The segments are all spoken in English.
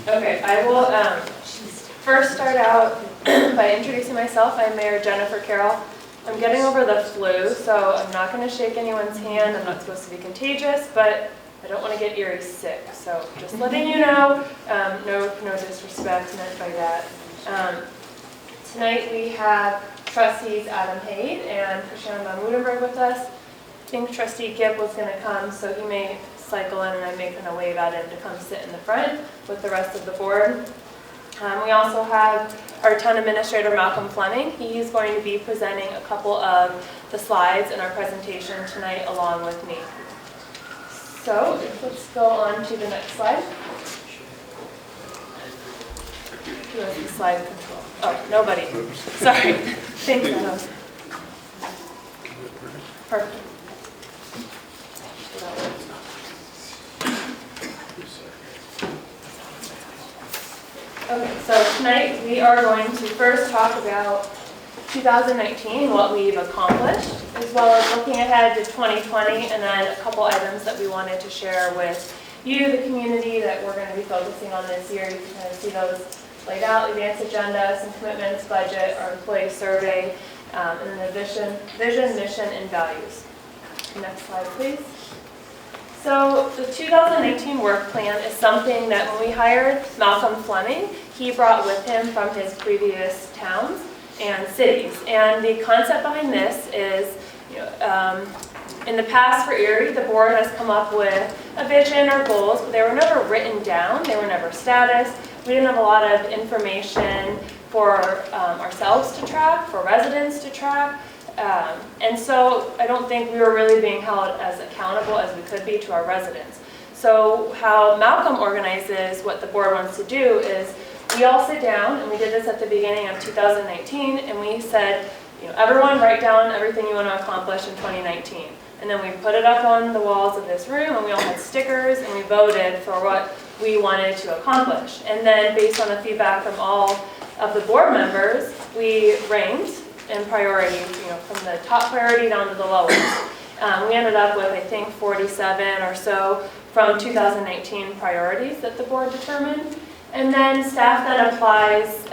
Okay, I will first start out by introducing myself. I'm Mayor Jennifer Carroll. I'm getting over the flu, so I'm not going to shake anyone's hand. I'm not supposed to be contagious, but I don't want to get Erie sick. So just letting you know, no disrespect meant by that. Tonight we have trustees Adam Haid and Christiane von Woudenberg with us. I think Trustee Gibb was going to come, so he may cycle in and I'm making a wave at him to come sit in the front with the rest of the board. We also have our town administrator Malcolm Fleming. He's going to be presenting a couple of the slides in our presentation tonight along with me. So let's go on to the next slide. Who has the slide control? Oh, nobody. Sorry. Thanks, Adam. Perfect. Okay, so tonight we are going to first talk about 2019, what we've accomplished, as well as looking ahead to 2020, and then a couple items that we wanted to share with you, the community, that we're going to be focusing on this year. You can kind of see those laid out: advanced agenda, some commitments, budget, our employee survey, and then the vision, mission, and values. Next slide, please. So the 2019 work plan is something that when we hired Malcolm Fleming, he brought with him from his previous towns and cities. And the concept behind this is, in the past for Erie, the board has come up with a vision or goals, but they were never written down. They were never status. We didn't have a lot of information for ourselves to track, for residents to track. And so I don't think we were really being held as accountable as we could be to our residents. So how Malcolm organizes what the board wants to do is we all sit down, and we did this at the beginning of 2019, and we said, everyone write down everything you want to accomplish in 2019. And then we put it up on the walls of this room, and we all had stickers, and we voted for what we wanted to accomplish. And then based on the feedback from all of the board members, we ranked in priority, from the top priority down to the lowest. We ended up with, I think, 47 or so from 2019 priorities that the board determined. And then staff then applies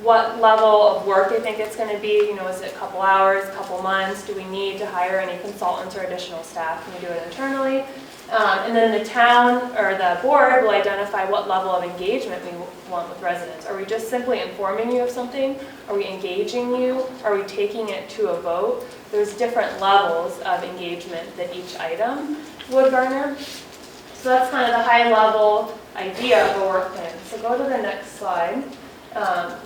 what level of work they think it's going to be. Is it a couple hours, a couple months? Do we need to hire any consultants or additional staff? Can we do it internally? And then the town or the board will identify what level of engagement we want with residents. Are we just simply informing you of something? Are we engaging you? Are we taking it to a vote? There's different levels of engagement that each item would garner. So that's kind of the high level idea of a work plan. So go to the next slide.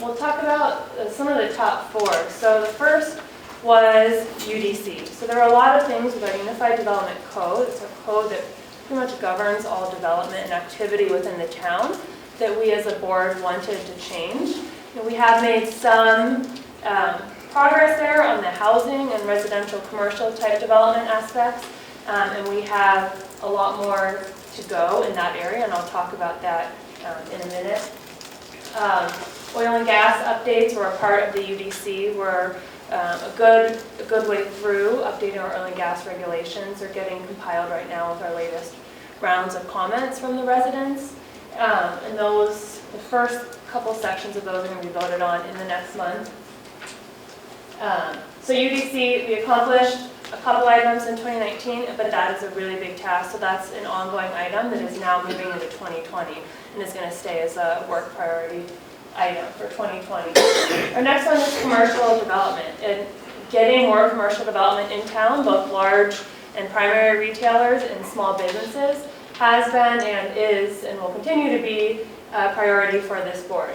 We'll talk about some of the top four. So the first was UDC. So there are a lot of things with our Unified Development Code. It's a code that pretty much governs all development and activity within the town that we as a board wanted to change. And we have made some progress there on the housing and residential commercial type development aspects. And we have a lot more to go in that area, and I'll talk about that in a minute. Oil and gas updates were a part of the UDC. We're a good way through updating our oil and gas regulations. They're getting compiled right now with our latest rounds of comments from the residents. And the first couple sections of those are going to be voted on in the next month. So UDC, we accomplished a couple items in 2019, but that is a really big task. So that's an ongoing item that is now moving into 2020 and is going to stay as a work priority item for 2020. Our next one is commercial development, and getting more commercial development in town, both large and primary retailers and small businesses, has been and is and will continue to be a priority for this board.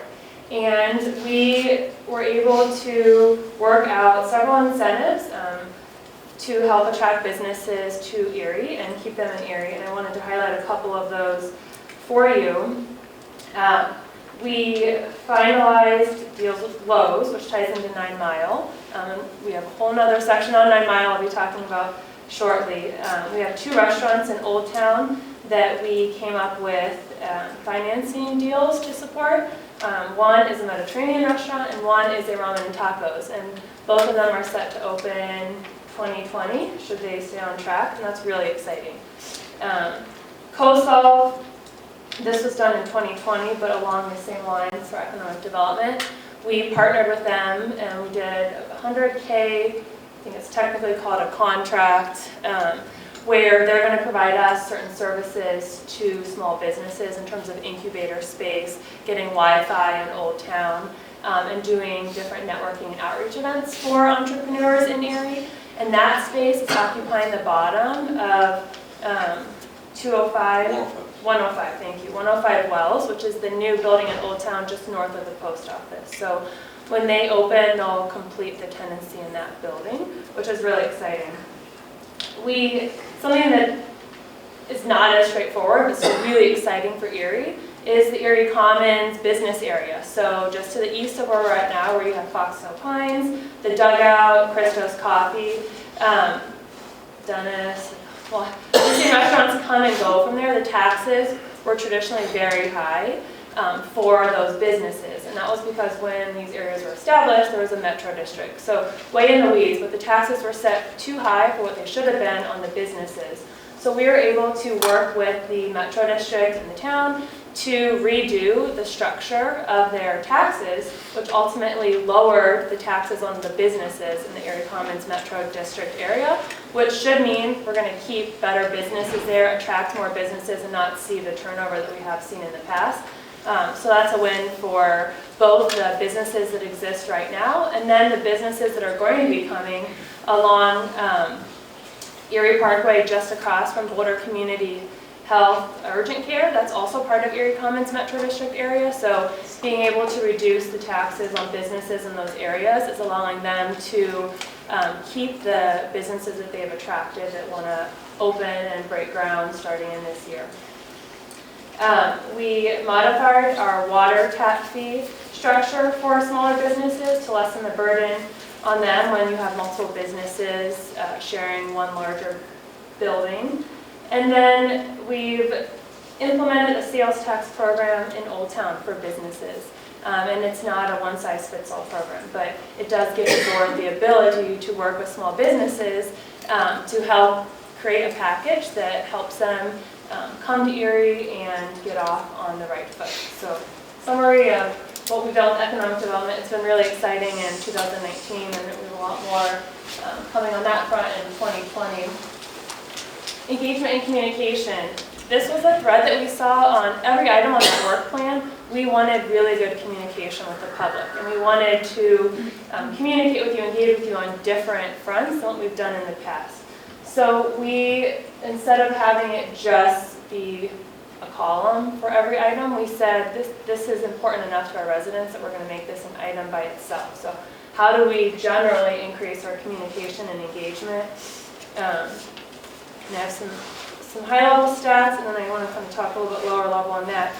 And we were able to work out several incentives to help attract businesses to Erie and keep them in Erie, and I wanted to highlight a couple of those for you. We finalized deals with Lowe's, which ties into 9 Mile. We have a whole other section on 9 Mile I'll be talking about shortly. We have 2 restaurants in Old Town that we came up with financing deals to support. One is a Mediterranean restaurant and one is a ramen and tacos. And both of them are set to open 2020, should they stay on track, and that's really exciting. CoSolve This was done in 2020, but along the same lines for economic development. We partnered with them and we did 100K, I think it's technically called a contract, where they're going to provide us certain services to small businesses in terms of incubator space, getting Wi-Fi in Old Town, and doing different networking and outreach events for entrepreneurs in Erie. And that space is occupying the bottom of 105, thank you, 105 Wells, which is the new building in Old Town just north of the post office. So when they open, they'll complete the tenancy in that building, which is really exciting. Something that is not as straightforward, but still really exciting for Erie, is the Erie Commons business area. So just to the east of where we're at now, where you have Foxtail Pines, the Dugout, Christo's Coffee, Dennis, well, the same restaurants come and go from there. The taxes were traditionally very high for those businesses, and that was because when these areas were established, there was a metro district. So way in the weeds, but the taxes were set too high for what they should have been on the businesses. So we were able to work with the metro district and the town to redo the structure of their taxes, which ultimately lowered the taxes on the businesses in the Erie Commons Metro District area, which should mean we're going to keep better businesses there, attract more businesses, and not see the turnover that we have seen in the past. So that's a win for both the businesses that exist right now and then the businesses that are going to be coming along Erie Parkway just across from Boulder Community Health Urgent Care. That's also part of Erie Commons Metro District area. So being able to reduce the taxes on businesses in those areas is allowing them to keep the businesses that they've attracted that want to open and break ground starting in this year. We modified our water tap fee structure for smaller businesses to lessen the burden on them when you have multiple businesses sharing one larger building. And then we've implemented a sales tax program in Old Town for businesses. And it's not a one-size-fits-all program, but it does give the board the ability to work with small businesses to help create a package that helps them come to Erie and get off on the right foot. So, summary of what we've done with economic development. It's been really exciting in 2019, and we have a lot more coming on that front in 2020. Engagement and communication. This was a thread that we saw on every item on that work plan. We wanted really good communication with the public, and we wanted to communicate with you, engage with you on different fronts than what we've done in the past. So we, instead of having it just be a column for every item, we said this is important enough to our residents that we're going to make this an item by itself. So how do we generally increase our communication and engagement? And I have some high-level stats, and then I want to kind of talk a little bit lower level on that.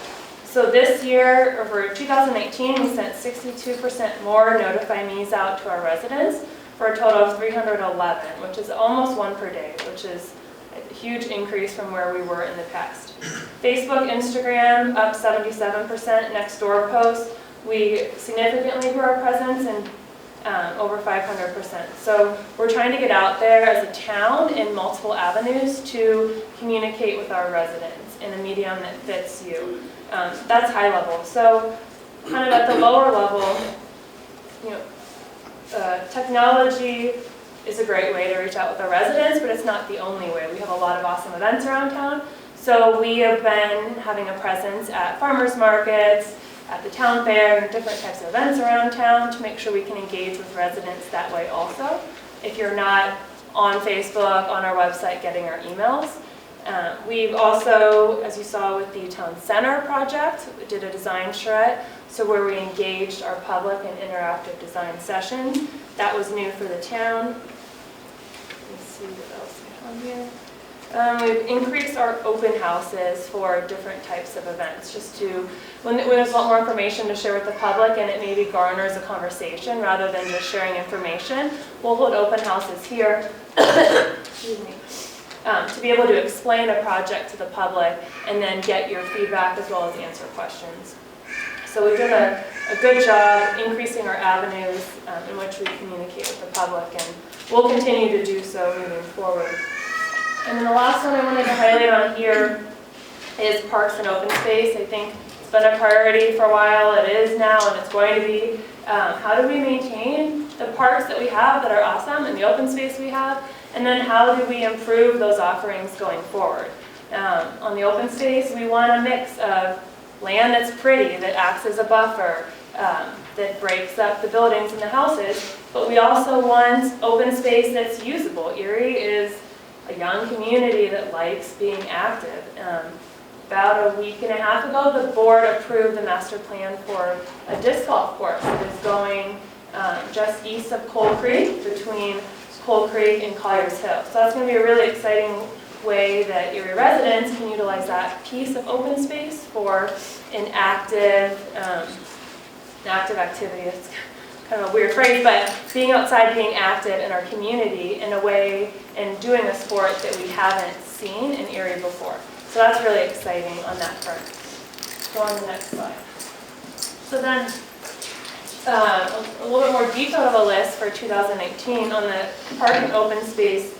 So this year, or for 2019, we sent 62% more Notify Me's out to our residents for a total of 311, which is almost one per day, which is a huge increase from where we were in the past. Facebook, Instagram, up 77%. Nextdoor posts, we significantly grew our presence and over 500%. So we're trying to get out there as a town in multiple avenues to communicate with our residents in a medium that fits you. That's high level. So kind of at the lower level, technology is a great way to reach out with our residents, but it's not the only way. We have a lot of awesome events around town. So we have been having a presence at farmers markets, at the town fair, and different types of events around town to make sure we can engage with residents that way also. If you're not on Facebook, on our website, getting our emails. We've also, as you saw with the Town Center project, we did a design charrette, so where we engaged our public in interactive design sessions. That was new for the town. Let's see what else we have here. We've increased our open houses for different types of events, just to, when there's a lot more information to share with the public and it maybe garners a conversation rather than just sharing information, we'll hold open houses here excuse me, to be able to explain a project to the public and then get your feedback as well as answer questions. So we've done a good job increasing our avenues in which we communicate with the public, and we'll continue to do so moving forward. And then the last one I wanted to highlight on here is parks and open space. I think it's been a priority for a while, it is now, and it's going to be. How do we maintain the parks that we have that are awesome and the open space we have? And then how do we improve those offerings going forward? On the open space, we want a mix of land that's pretty, that acts as a buffer, that breaks up the buildings and the houses, but we also want open space that's usable. Erie is a young community that likes being active. About a week and a half ago, the board approved the master plan for a disc golf course that is going just east of Coal Creek, between Coal Creek and Collier's Hill. So that's going to be a really exciting way that Erie residents can utilize that piece of open space for an active activity. It's kind of a weird phrase, but being outside, being active in our community in a way and doing a sport that we haven't seen in Erie before. So that's really exciting on that front. Go on to the next slide. So then, a little bit more detail of a list for 2019 on the park and open space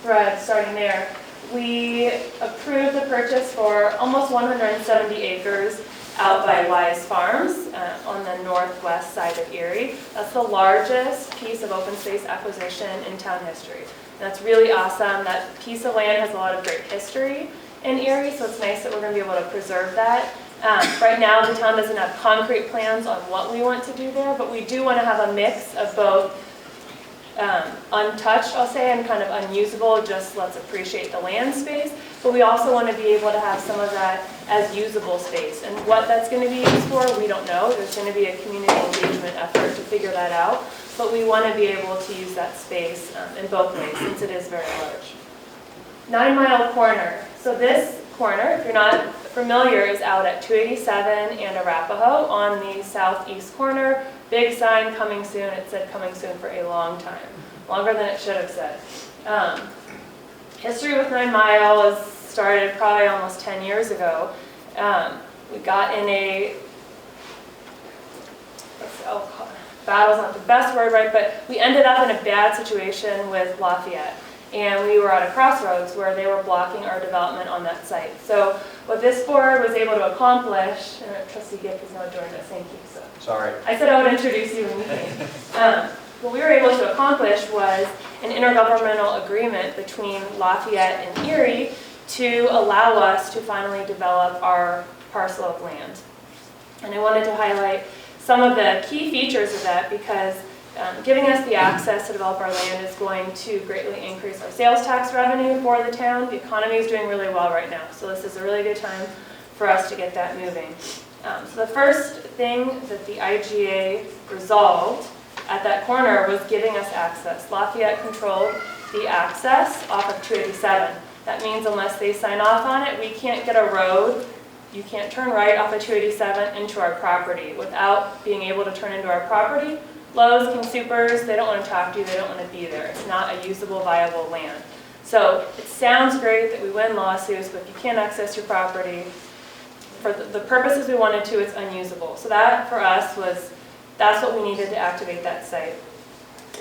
thread, starting there. We approved the purchase for almost 170 acres out by Wise Farms on the northwest side of Erie. That's the largest piece of open space acquisition in town history. And that's really awesome. That piece of land has a lot of great history in Erie, so it's nice that we're going to be able to preserve that. Right now, the town doesn't have concrete plans on what we want to do there, but we do want to have a mix of both untouched, I'll say, and kind of unusable, just let's appreciate the land space, but we also want to be able to have some of that as usable space. And what that's going to be used for, we don't know. There's going to be a community engagement effort to figure that out, but we want to be able to use that space in both ways, since it is very large. 9 Mile Corner. So this corner, if you're not familiar, is out at 287 and Arapahoe on the southeast corner. Big sign, coming soon. It said coming soon for a long time. Longer than it should have said. History with 9 Mile started probably almost 10 years ago. We got in a, battle's not the best word, right? But we ended up in a bad situation with Lafayette. And we were at a crossroads where they were blocking our development on that site. So what this board was able to accomplish, and Trustee Gipp has now joined us, thank you. So sorry. I said I would introduce you when you came. What we were able to accomplish was an intergovernmental agreement between Lafayette and Erie to allow us to finally develop our parcel of land. And I wanted to highlight some of the key features of that because giving us the access to develop our land is going to greatly increase our sales tax revenue for the town. The economy is doing really well right now, so this is a really good time for us to get that moving. So the first thing that the IGA resolved at that corner was giving us access. Lafayette controlled the access off of 287. That means unless they sign off on it, we can't get a road. You can't turn right off of 287 into our property without being able to turn into our property. Lowe's, King Supers, they don't want to talk to you, they don't want to be there. It's not a usable, viable land. So it sounds great that we win lawsuits, but if you can't access your property, for the purposes we wanted to, it's unusable. So that, for us, that's what we needed to activate that site.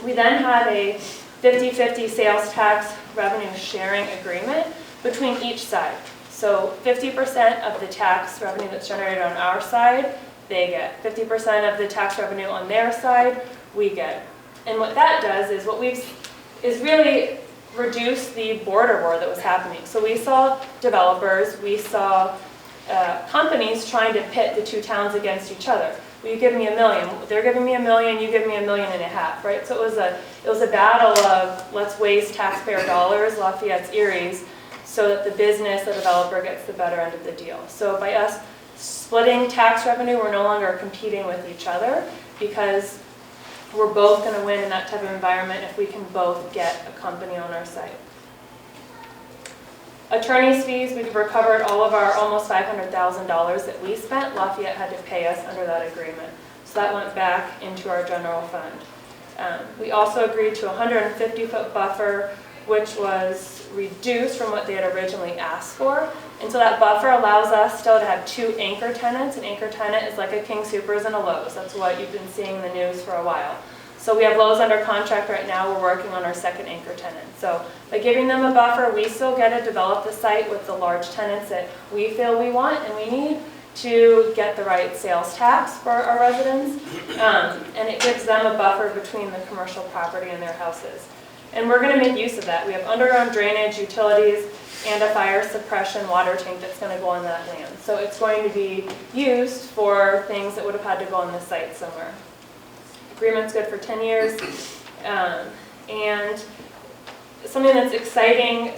We then had a 50-50 sales tax revenue sharing agreement between each side. So 50% of the tax revenue that's generated on our side, they get. 50% of the tax revenue on their side, we get. And what that does is really reduce the border war that was happening. So we saw developers, we saw companies trying to pit the two towns against each other. Well, you give me $1 million, they're giving me $1 million, you give me $1.5 million, right? So it was a battle of let's waste taxpayer dollars, Lafayette's, Erie's, so that the business, the developer gets the better end of the deal. So by us splitting tax revenue, we're no longer competing with each other because we're both going to win in that type of environment if we can both get a company on our site. Attorney's fees, we've recovered all of our almost $500,000 that we spent. Lafayette had to pay us under that agreement. So that went back into our general fund. We also agreed to a 150-foot buffer, which was reduced from what they had originally asked for. And so that buffer allows us still to have 2 anchor tenants. An anchor tenant is like a King Supers and a Lowe's. That's what you've been seeing in the news for a while. So we have Lowe's under contract right now. We're working on our second anchor tenant. So by giving them a buffer, we still get to develop the site with the large tenants that we feel we want and we need to get the right sales tax for our residents. And it gives them a buffer between the commercial property and their houses. And we're going to make use of that. We have underground drainage, utilities, and a fire suppression water tank that's going to go on that land. So it's going to be used for things that would have had to go on the site somewhere. Agreement's good for 10 years. And something that's exciting,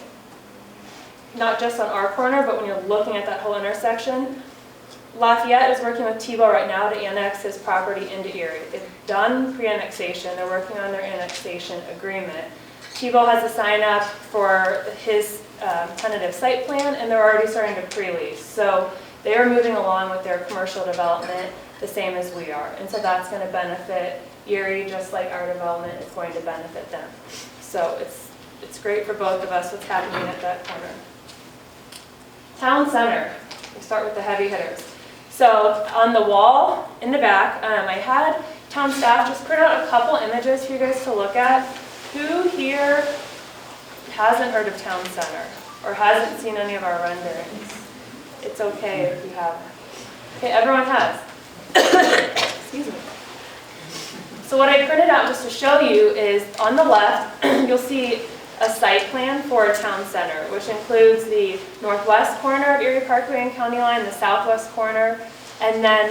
not just on our corner, but when you're looking at that whole intersection, Lafayette is working with Tebow right now to annex his property into Erie. They've done pre-annexation. They're working on their annexation agreement. Tebow has a sign up for his tentative site plan, and they're already starting to pre-lease. So they are moving along with their commercial development the same as we are. And so that's going to benefit Erie just like our development is going to benefit them. So it's great for both of us what's happening at that corner. Town center. We'll start with the heavy hitters. So on the wall in the back, I had town staff just print out a couple images for you guys to look at. Who here hasn't heard of town center or hasn't seen any of our renderings? It's okay if you haven't. Okay, everyone has. Excuse me. So what I printed out just to show you is on the left, you'll see a site plan for a town center, which includes the northwest corner of Erie Parkway and County Line, the southwest corner, and then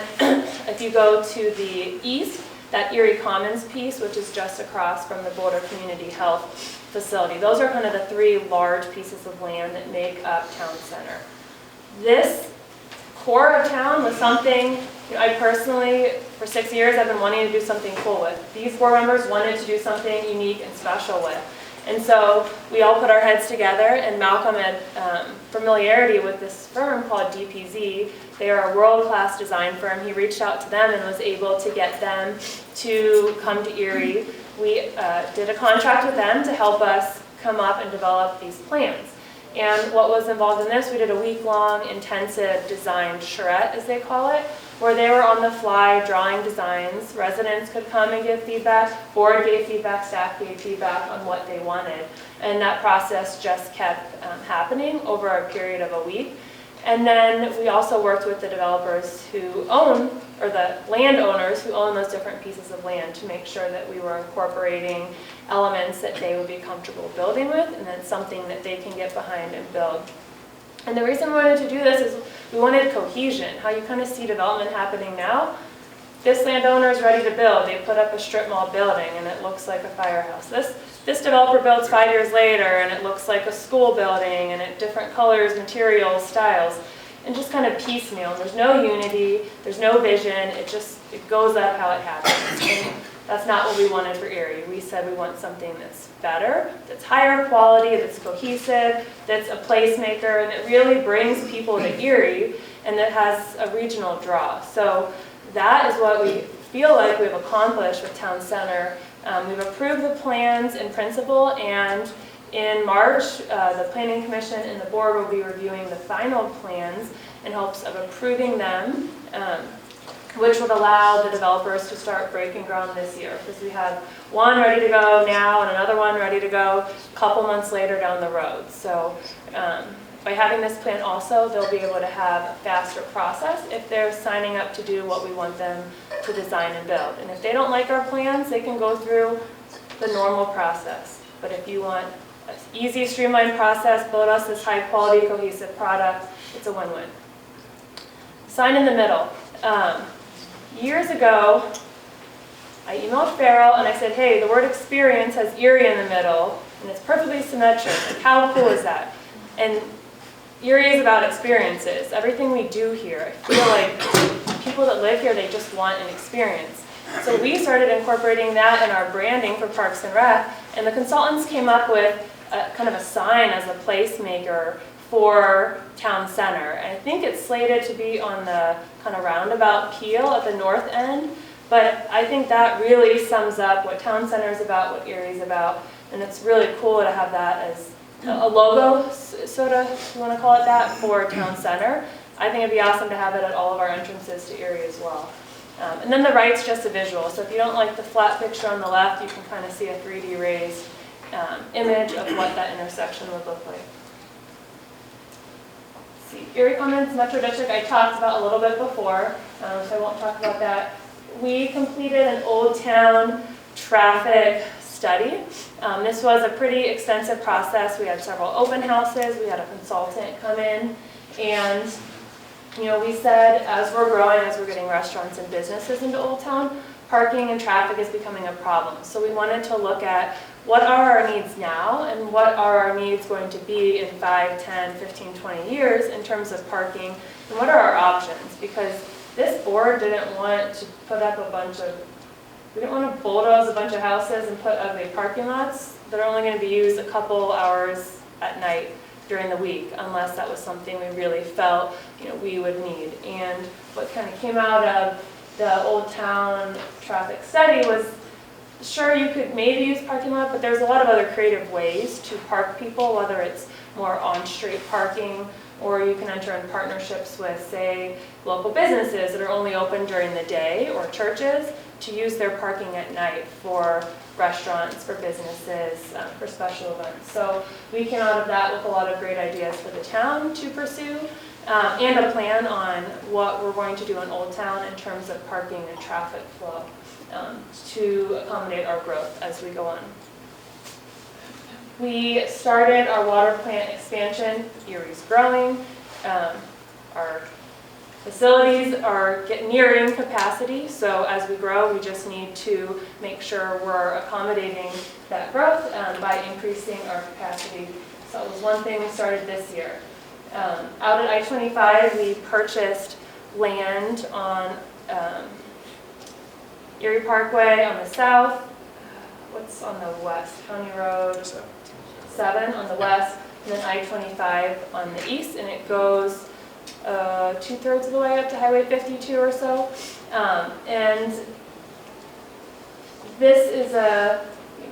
if you go to the east, that Erie Commons piece, which is just across from the Boulder Community Health Facility. Those are kind of the three large pieces of land that make up town center. This core of town was something I personally, for 6 years, I've been wanting to do something cool with. These board members wanted to do something unique and special with. And so we all put our heads together, and Malcolm had familiarity with this firm called DPZ. They are a world-class design firm. He reached out to them and was able to get them to come to Erie. We did a contract with them to help us come up and develop these plans. And what was involved in this, we did a week-long intensive design charrette, as they call it, where they were on the fly drawing designs. Residents could come and give feedback, board gave feedback, staff gave feedback on what they wanted. And that process just kept happening over a period of a week. And then we also worked with the developers who own, or the landowners who own those different pieces of land to make sure that we were incorporating elements that they would be comfortable building with, and then something that they can get behind and build. And the reason we wanted to do this is we wanted cohesion, how you kind of see development happening now. This landowner is ready to build. They put up a strip mall building and it looks like a firehouse. This developer builds 5 years later and it looks like a school building and it different colors, materials, styles, and just kind of piecemeal. There's no unity, there's no vision, it goes up how it happens. And that's not what we wanted for Erie. We said we want something that's better, that's higher quality, that's cohesive, that's a placemaker, and that really brings people to Erie and that has a regional draw. So that is what we feel like we've accomplished with Town Center. We've approved the plans in principle, and in March, the Planning Commission and the board will be reviewing the final plans in hopes of approving them, which would allow the developers to start breaking ground this year, because we have one ready to go now and another one ready to go a couple months later down the road. So by having this plan also, they'll be able to have a faster process if they're signing up to do what we want them to design and build. And if they don't like our plans, they can go through the normal process. But if you want an easy, streamlined process, build us this high-quality, cohesive product, it's a win-win. Sign in the middle. Years ago, I emailed Farrell and I said, hey, the word experience has Erie in the middle, and it's perfectly symmetric. Like, how cool is that? And Erie is about experiences. Everything we do here, I feel like people that live here, they just want an experience. So we started incorporating that in our branding for Parks and Rec, and the consultants came up with kind of a sign as a placemaker for Town Center. And I think it's slated to be on the kind of roundabout peel at the north end, but I think that really sums up what Town Center is about, what Erie's about, and it's really cool to have that as a logo, sort of, if you want to call it that, for Town Center. I think it'd be awesome to have it at all of our entrances to Erie as well. And then the right's just a visual. So if you don't like the flat picture on the left, you can kind of see a 3D raised image of what that intersection would look like. See, Erie Commons Metro District I talked about a little bit before, so I won't talk about that. We completed an Old Town traffic study. This was a pretty extensive process. We had several open houses. We had a consultant come in, and we said as we're growing, as we're getting restaurants and businesses into Old Town, parking and traffic is becoming a problem. So we wanted to look at what are our needs now and what are our needs going to be in 5, 10, 15, 20 years in terms of parking, and what are our options? Because this board didn't want to put up we didn't want to bulldoze a bunch of houses and put ugly parking lots that are only going to be used a couple hours at night during the week, unless that was something we really felt we would need. And what kind of came out of the Old Town traffic study was, sure, you could maybe use parking lot, but there's a lot of other creative ways to park people, whether it's more on-street parking, or you can enter in partnerships with, say, local businesses that are only open during the day, or churches, to use their parking at night for restaurants, for businesses, for special events. So we came out of that with a lot of great ideas for the town to pursue, and a plan on what we're going to do in Old Town in terms of parking and traffic flow to accommodate our growth as we go on. We started our water plant expansion. Erie's growing. Our facilities are nearing capacity, so as we grow, we just need to make sure we're accommodating that growth by increasing our capacity. So it was one thing we started this year. Out at I-25, we purchased land on Erie Parkway on the south. What's on the west? County Road 7 on the west, and then I-25 on the east, and it goes 2/3 of the way up to Highway 52 or so. And this is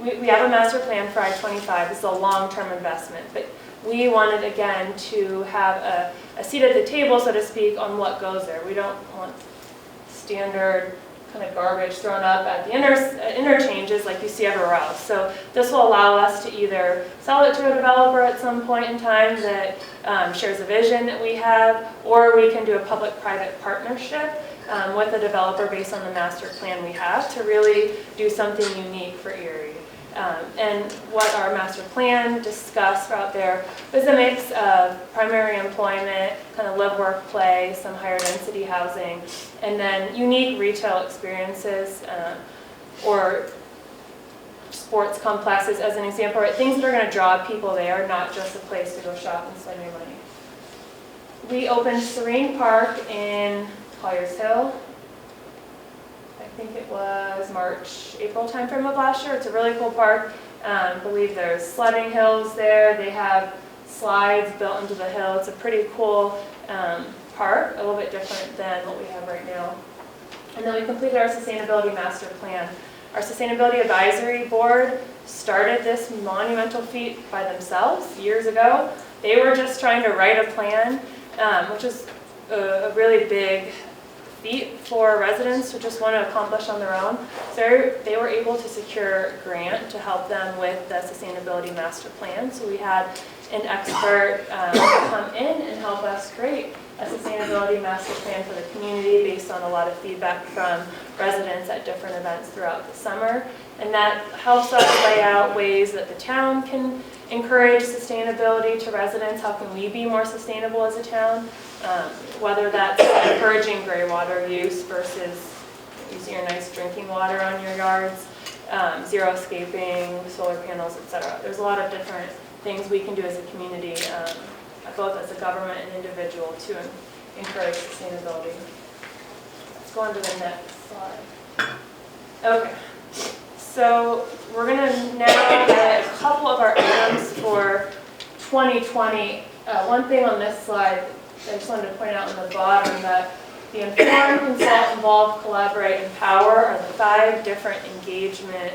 we have a master plan for I-25. This is a long-term investment, but we wanted, again, to have a seat at the table, so to speak, on what goes there. We don't want standard kind of garbage thrown up at the interchanges like you see everywhere else. So this will allow us to either sell it to a developer at some point in time that shares a vision that we have, or we can do a public-private partnership with a developer based on the master plan we have to really do something unique for Erie. And what our master plan discussed out there was a mix of primary employment, kind of live, work, play, some higher density housing, and then unique retail experiences or sports complexes as an example, right? Things that are going to draw people there, not just a place to go shop and spend your money. We opened Serene Park in Colliers Hill. I think it was March, April timeframe of last year. It's a really cool park. I believe there's sledding hills there. They have slides built into the hill. It's a pretty cool park, a little bit different than what we have right now. And then we completed our sustainability master plan. Our sustainability advisory board started this monumental feat by themselves years ago. They were just trying to write a plan, which is a really big feat for residents who just want to accomplish on their own. So they were able to secure a grant to help them with the sustainability master plan. So we had an expert come in and help us create a sustainability master plan for the community based on a lot of feedback from residents at different events throughout the summer. And that helps us lay out ways that the town can encourage sustainability to residents. How can we be more sustainable as a town? Whether that's encouraging gray water use versus using your nice drinking water on your yards, zero escaping, solar panels, etc. There's a lot of different things we can do as a community, both as a government and individual, to encourage sustainability. Let's go on to the next slide. Okay, so we're going to now get a couple of our items for 2020. One thing on this slide, I just wanted to point out on the bottom that the inform, consult, involve, collaborate, empower are the 5 different engagement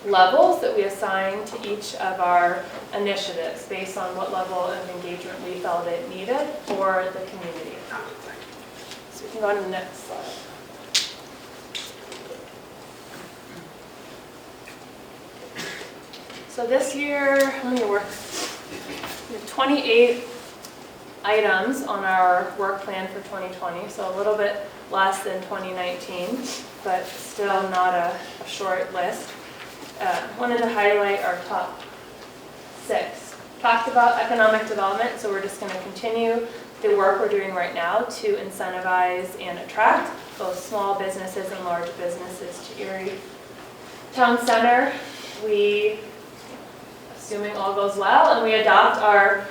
levels that we assign to each of our initiatives based on what level of engagement we felt it needed for the community. So we can go on to the next slide. So this year, how many work? We have 28 items on our work plan for 2020, so a little bit less than 2019, but still not a short list. Wanted to highlight our top 6. Talked about economic development, so we're just going to continue the work we're doing right now to incentivize and attract both small businesses and large businesses to Erie Town Center. We, assuming all goes well, and we adopt our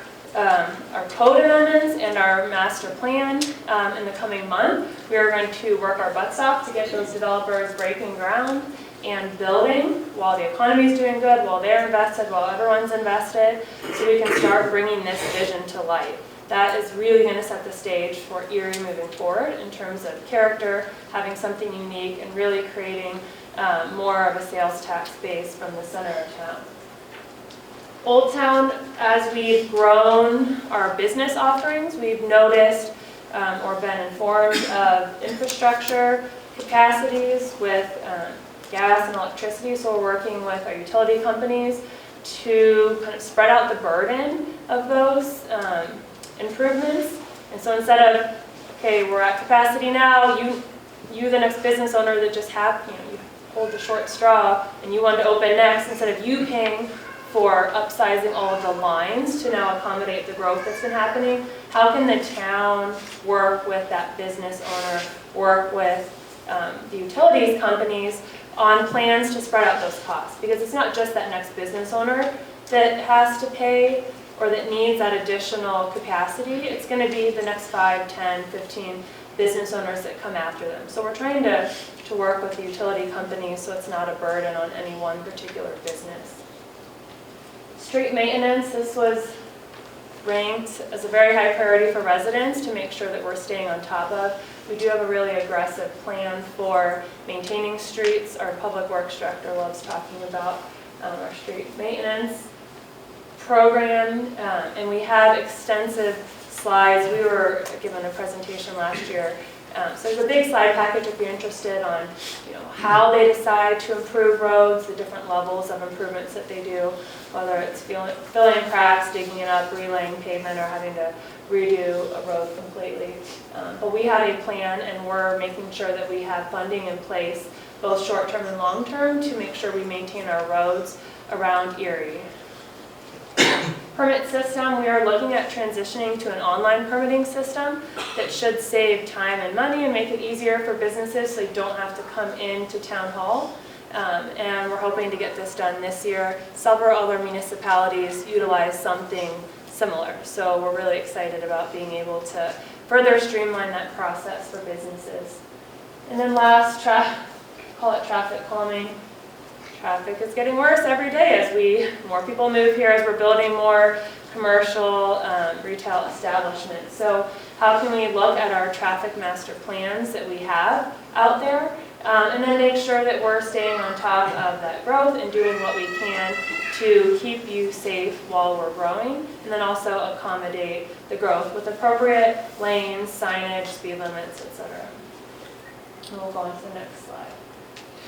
code amendments and our master plan in the coming month, we are going to work our butts off to get those developers breaking ground and building while the economy is doing good, while they're invested, while everyone's invested, so we can start bringing this vision to life. That is really going to set the stage for Erie moving forward in terms of character, having something unique, and really creating more of a sales tax base from the center of town. Old Town, as we've grown our business offerings, we've noticed or been informed of infrastructure capacities with gas and electricity, so we're working with our utility companies to kind of spread out the burden of those improvements. And so instead of, okay, we're at capacity now, you the next business owner that just you hold the short straw and you want to open next, instead of you paying for upsizing all of the lines to now accommodate the growth that's been happening, how can the town work with that business owner, work with the utilities companies on plans to spread out those costs? Because it's not just that next business owner that has to pay or that needs that additional capacity. It's going to be the next 5, 10, 15 business owners that come after them. So we're trying to work with the utility companies so it's not a burden on any one particular business. Street maintenance, this was ranked as a very high priority for residents to make sure that we're staying on top of. We do have a really aggressive plan for maintaining streets. Our public works director loves talking about our street maintenance program, and we have extensive slides. We were given a presentation last year. So there's a big slide package if you're interested on how they decide to improve roads, the different levels of improvements that they do, whether it's filling cracks, digging it up, relaying pavement, or having to redo a road completely. But we have a plan, and we're making sure that we have funding in place, both short-term and long-term, to make sure we maintain our roads around Erie. Permit system, we are looking at transitioning to an online permitting system that should save time and money and make it easier for businesses so they don't have to come into town hall. And we're hoping to get this done this year. Several other municipalities utilize something similar, so we're really excited about being able to further streamline that process for businesses. And then last, call it traffic calming. Traffic is getting worse every day as more people move here, as we're building more commercial retail establishments. So how can we look at our traffic master plans that we have out there and then make sure that we're staying on top of that growth and doing what we can to keep you safe while we're growing, and then also accommodate the growth with appropriate lanes, signage, speed limits, etc. And we'll go on to the next slide.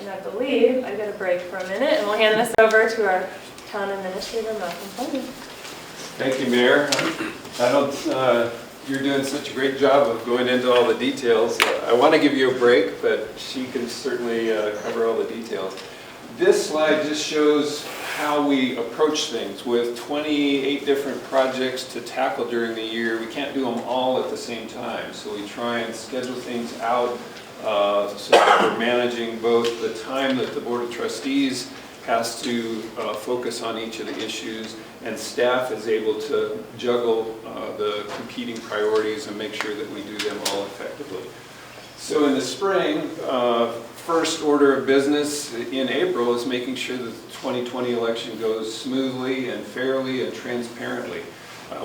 And I believe I get a break for a minute, and we'll hand this over to our town administrator, Malcolm Fleming. Thank you, Mayor. You're doing such a great job of going into all the details. I want to give you a break, but she can certainly cover all the details. This slide just shows how we approach things. With 28 different projects to tackle during the year, we can't do them all at the same time. So we try and schedule things out so that we're managing both the time that the Board of Trustees has to focus on each of the issues, and staff is able to juggle the competing priorities and make sure that we do them all effectively. So in the spring, first order of business in April is making sure that the 2020 election goes smoothly and fairly and transparently.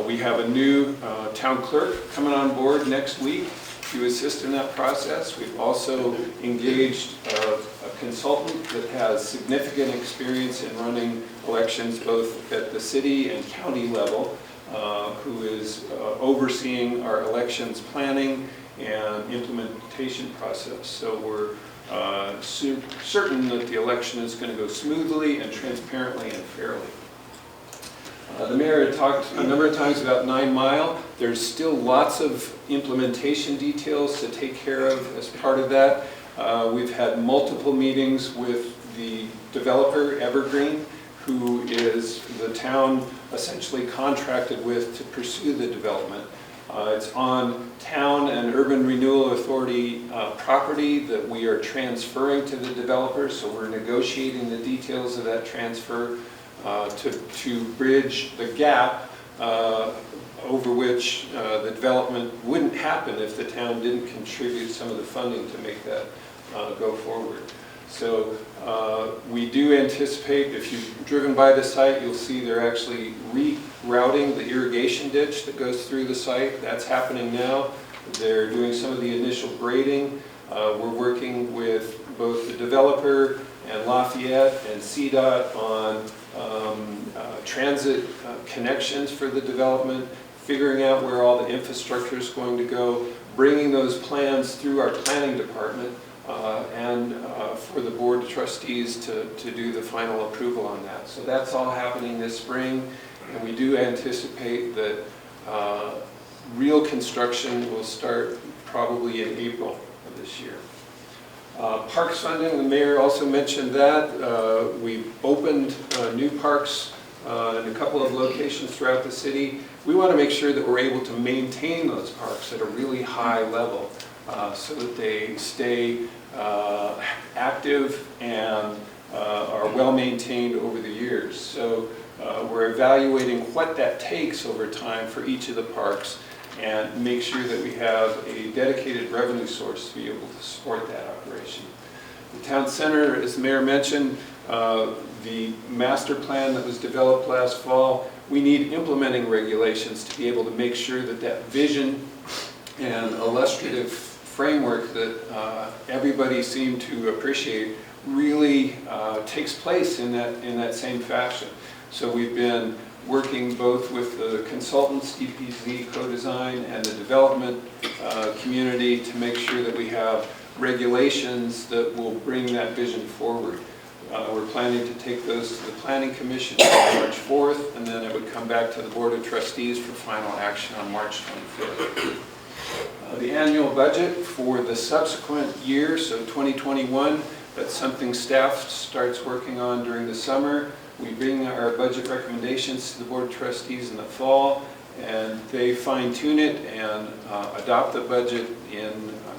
We have a new town clerk coming on board next week to assist in that process. We've also engaged a consultant that has significant experience in running elections both at the city and county level, who is overseeing our elections planning and implementation process. So we're certain that the election is going to go smoothly and transparently and fairly. The mayor had talked a number of times about 9 Mile. There's still lots of implementation details to take care of as part of that. We've had multiple meetings with the developer, Evergreen, who is the town essentially contracted with to pursue the development. It's on town and urban renewal authority property that we are transferring to the developer, so we're negotiating the details of that transfer to bridge the gap over which the development wouldn't happen if the town didn't contribute some of the funding to make that go forward. So we do anticipate, if you've driven by the site, you'll see they're actually rerouting the irrigation ditch that goes through the site. That's happening now. They're doing some of the initial grading. We're working with both the developer and Lafayette and CDOT on transit connections for the development, figuring out where all the infrastructure is going to go, bringing those plans through our planning department, and for the board of trustees to do the final approval on that. So that's all happening this spring, and we do anticipate that real construction will start probably in April of this year. Parks funding, the mayor also mentioned that. We've opened new parks in a couple of locations throughout the city. We want to make sure that we're able to maintain those parks at a really high level so that they stay active and are well maintained over the years. So we're evaluating what that takes over time for each of the parks and make sure that we have a dedicated revenue source to be able to support that operation. The town center, as the mayor mentioned, the master plan that was developed last fall, we need implementing regulations to be able to make sure that that vision and illustrative framework that everybody seemed to appreciate really takes place in that same fashion. So we've been working both with the consultants, DPZ, co-design, and the development community to make sure that we have regulations that will bring that vision forward. We're planning to take those to the Planning Commission on March 4th, and then it would come back to the Board of Trustees for final action on March 25th. The annual budget for the subsequent year, so 2021, that's something staff starts working on during the summer. We bring our budget recommendations to the Board of Trustees in the fall, and they fine-tune it and adopt the budget in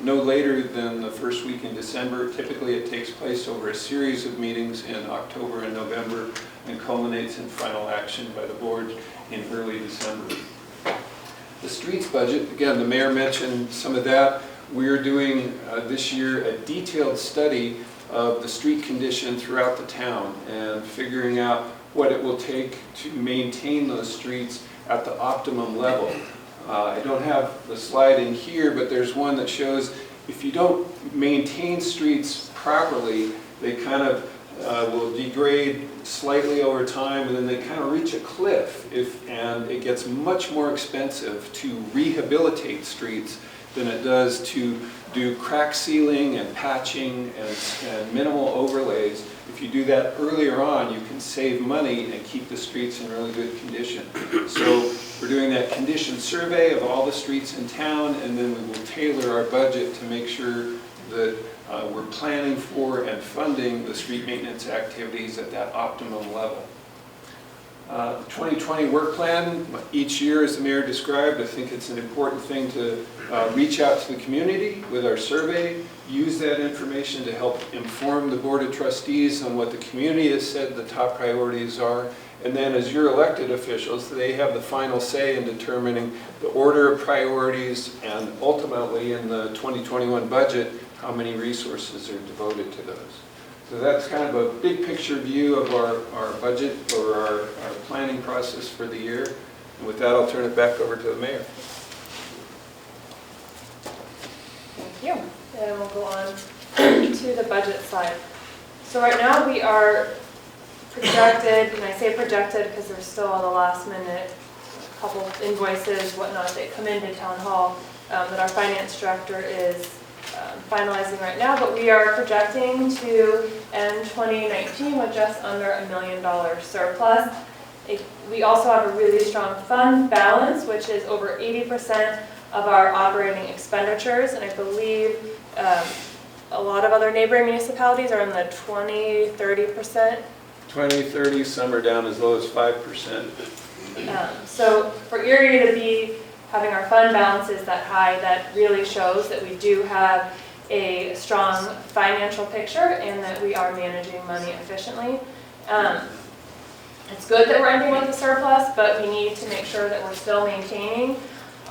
no later than the first week in December. Typically it takes place over a series of meetings in October and November and culminates in final action by the board in early December. The streets budget, again, the mayor mentioned some of that. We're doing this year a detailed study of the street condition throughout the town and figuring out what it will take to maintain those streets at the optimum level. I don't have the slide in here, but there's one that shows if you don't maintain streets properly, they kind of will degrade slightly over time, and then they kind of reach a cliff, and it gets much more expensive to rehabilitate streets than it does to do crack sealing and patching and minimal overlays. If you do that earlier on, you can save money and keep the streets in really good condition. So we're doing that condition survey of all the streets in town, and then we will tailor our budget to make sure that we're planning for and funding the street maintenance activities at that optimum level. The 2020 work plan, each year, as the mayor described, I think it's an important thing to reach out to the community with our survey, use that information to help inform the Board of Trustees on what the community has said the top priorities are, and then as your elected officials, they have the final say in determining the order of priorities and ultimately in the 2021 budget, how many resources are devoted to those. So that's kind of a big picture view of our budget or our planning process for the year. And with that, I'll turn it back over to the mayor. Thank you. And we'll go on to the budget side. So right now we are projected, and I say projected because there's still on the last minute, a couple invoices, whatnot, that come into town hall. that our finance director is finalizing right now, but we are projecting to end 2019 with just under $1 million surplus. We also have a really strong fund balance, which is over 80% of our operating expenditures, and I believe a lot of other neighboring municipalities are in the 20-30%. 20-30, some are down as low as 5%. So for Erie to be having our fund balances that high, that really shows that we do have a strong financial picture and that we are managing money efficiently. It's good that we're ending with a surplus, but we need to make sure that we're still maintaining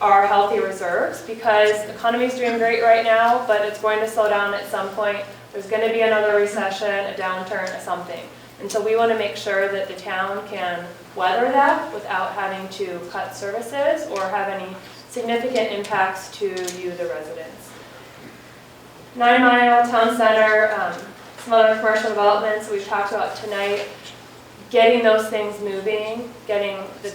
our healthy reserves, because the economy is doing great right now, but it's going to slow down at some point. There's going to be another recession, a downturn, or something. And so we want to make sure that the town can weather that without having to cut services or have any significant impacts to you, the residents. 9 Mile, Town Center, some other commercial developments we've talked about tonight. Getting those things moving, getting the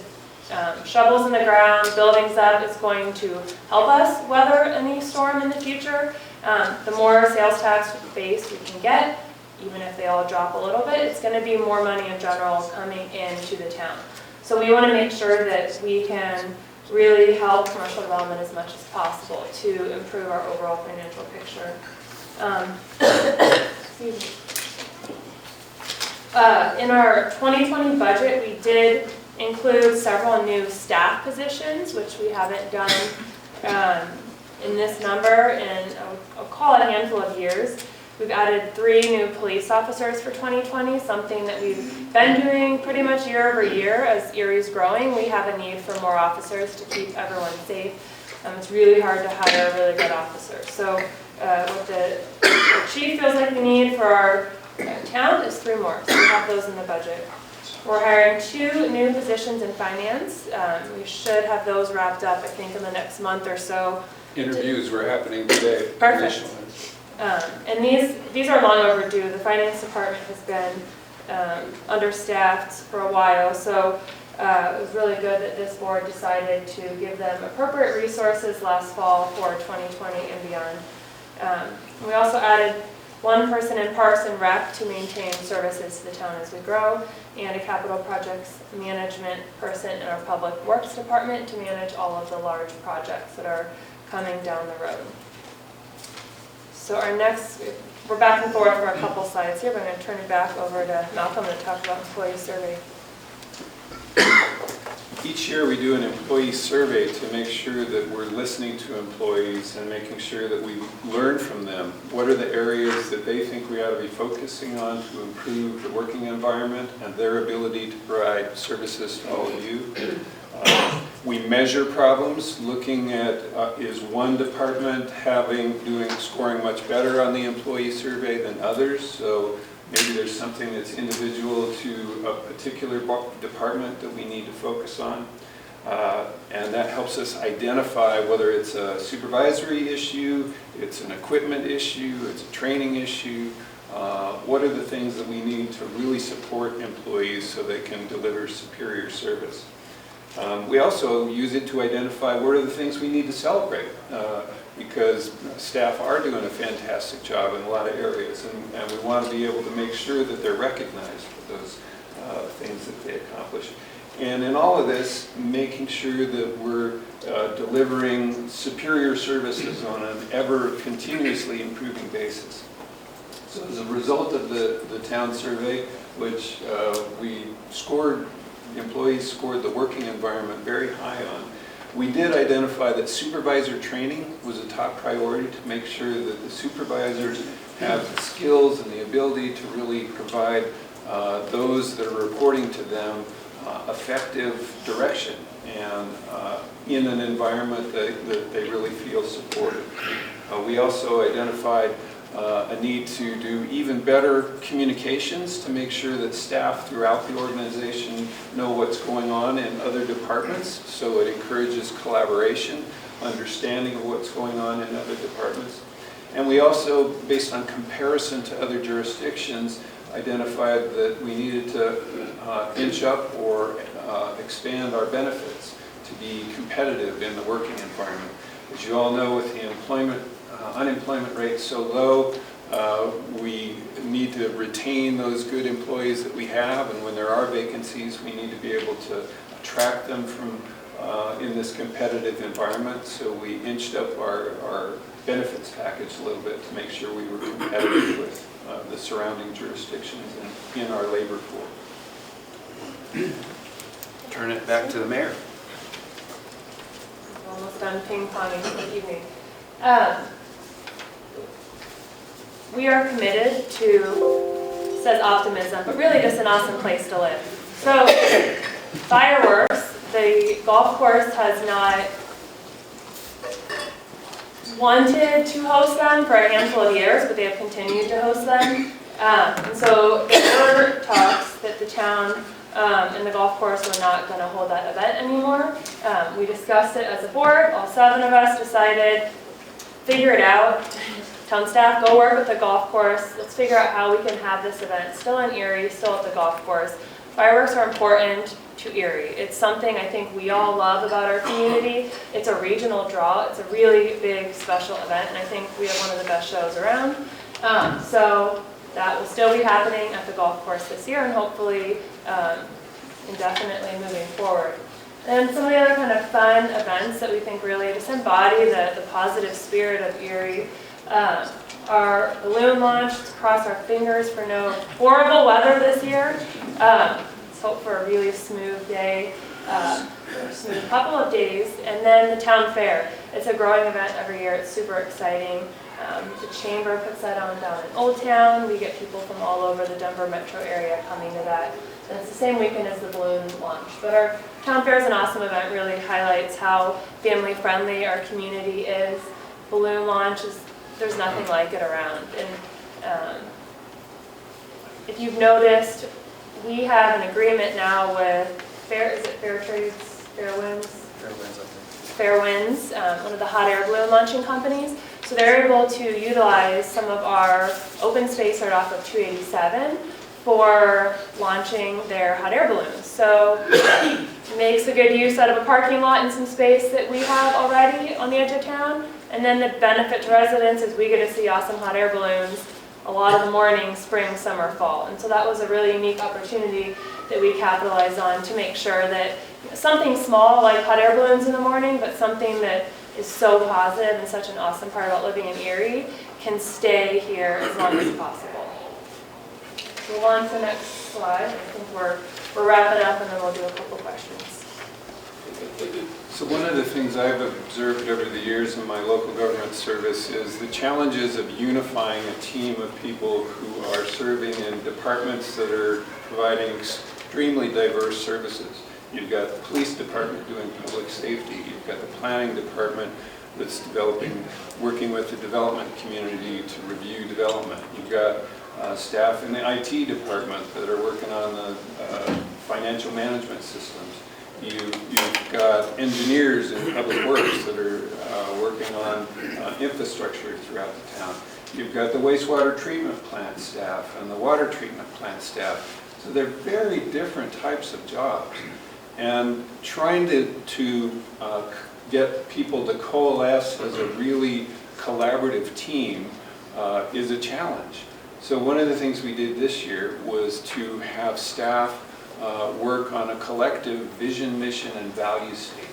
shovels in the ground, buildings up is going to help us weather any storm in the future. The more sales tax base we can get, even if they all drop a little bit, it's going to be more money in general coming into the town. So we want to make sure that we can really help commercial development as much as possible to improve our overall financial picture. Excuse me. In our 2020 budget, we did include several new staff positions, which we haven't done in this number in, I'll call it a handful of years. We've added 3 new police officers for 2020, something that we've been doing pretty much year over year. As Erie's growing, we have a need for more officers to keep everyone safe. It's really hard to hire really good officers. So what the chief feels like we need for our town is 3 more, so we have those in the budget. We're hiring 2 new positions in finance. We should have those wrapped up, I think, in the next month or so. Interviews were happening today. Perfect. And these are long overdue. The finance department has been understaffed for a while, so it was really good that this board decided to give them appropriate resources last fall for 2020 and beyond. We also added 1 person in Parks and Rec to maintain services to the town as we grow, and a capital projects management person in our public works department to manage all of the large projects that are coming down the road. So our next, we're back and forth for a couple slides here, but I'm going to turn it back over to Malcolm to talk about employee survey. Each year we do an employee survey to make sure that we're listening to employees and making sure that we learn from them. What are the areas that they think we ought to be focusing on to improve the working environment and their ability to provide services to all of you? We measure problems, looking at is one department scoring much better on the employee survey than others. So maybe there's something that's individual to a particular department that we need to focus on. And that helps us identify whether it's a supervisory issue, it's an equipment issue, it's a training issue. What are the things that we need to really support employees so they can deliver superior service? We also use it to identify what are the things we need to celebrate, because staff are doing a fantastic job in a lot of areas, and we want to be able to make sure that they're recognized for those things that they accomplish. And in all of this, making sure that we're delivering superior services on an ever continuously improving basis. So as a result of the town survey, which employees scored the working environment very high on, we did identify that supervisor training was a top priority to make sure that the supervisors have the skills and the ability to really provide those that are reporting to them effective direction and in an environment that they really feel supported. We also identified a need to do even better communications to make sure that staff throughout the organization know what's going on in other departments, so it encourages collaboration, understanding of what's going on in other departments. And we also, based on comparison to other jurisdictions, identified that we needed to inch up or expand our benefits to be competitive in the working environment. As you all know, with the unemployment rate so low, we need to retain those good employees that we have, and when there are vacancies, we need to be able to attract them from in this competitive environment. So we inched up our benefits package a little bit to make sure we were competitive with the surrounding jurisdictions and in our labor pool. Turn it back to the mayor. We're almost done ping-ponging for the evening. We are committed to, says optimism, but really just an awesome place to live. So fireworks, the golf course has not wanted to host them for a handful of years, but they have continued to host them. And so there were talks that the town and the golf course were not going to hold that event anymore. We discussed it as a board. All 7 of us decided, figure it out. Town staff, go work with the golf course. Let's figure out how we can have this event still in Erie, still at the golf course. Fireworks are important to Erie. It's something I think we all love about our community. It's a regional draw. It's a really big, special event, and I think we have one of the best shows around. So that will still be happening at the golf course this year, and hopefully indefinitely moving forward. And some of the other kind of fun events that we think really just embody the positive spirit of Erie. Our balloon launch, let's cross our fingers for no horrible weather this year. Let's hope for a really smooth day, a smooth couple of days. And then the town fair. It's a growing event every year. It's super exciting. The Chamber puts that on down in Old Town. We get people from all over the Denver metro area coming to that. And it's the same weekend as the balloon launch. But our town fair is an awesome event, really highlights how family friendly our community is. Balloon launch is, there's nothing like it around. And if you've noticed, we have an agreement now with Fairwinds, one of the hot air balloon launching companies. So they're able to utilize some of our open space right off of 287 for launching their hot air balloons. So makes a good use out of a parking lot and some space that we have already on the edge of town. And then the benefit to residents is we get to see awesome hot air balloons a lot of the morning, spring, summer, fall. And so that was a really unique opportunity that we capitalized on to make sure that something small like hot air balloons in the morning, but something that is so positive and such an awesome part about living in Erie can stay here as long as possible. Move on to the next slide. I think we're wrapping up and then we'll do a couple questions. So one of the things I've observed over the years in my local government service is the challenges of unifying a team of people who are serving in departments that are providing extremely diverse services. You've got the police department doing public safety. You've got the planning department that's working with the development community to review development. You've got staff in the IT department that are working on the financial management systems. You've got engineers in public works that are working on infrastructure throughout the town. You've got the wastewater treatment plant staff and the water treatment plant staff. So they're very different types of jobs. And trying to get people to coalesce as a really collaborative team is a challenge. So one of the things we did this year was to have staff work on a collective vision, mission, and value statement.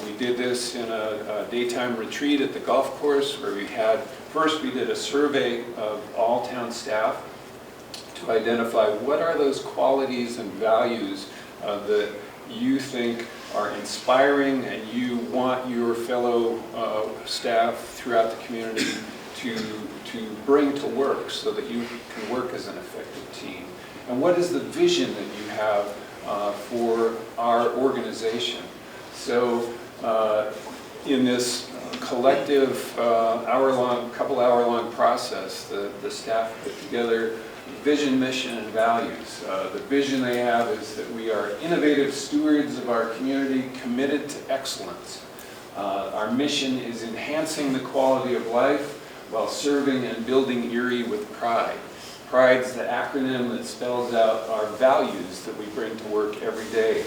We did this in a daytime retreat at the golf course where first we did a survey of all town staff to identify what are those qualities and values that you think are inspiring and you want your fellow staff throughout the community to bring to work so that you can work as an effective team. And what is the vision that you have for our organization? So in this collective couple hour long process, the staff put together vision, mission, and values. The vision they have is that we are innovative stewards of our community committed to excellence. Our mission is enhancing the quality of life while serving and building Erie with pride. Pride's the acronym that spells out our values that we bring to work every day.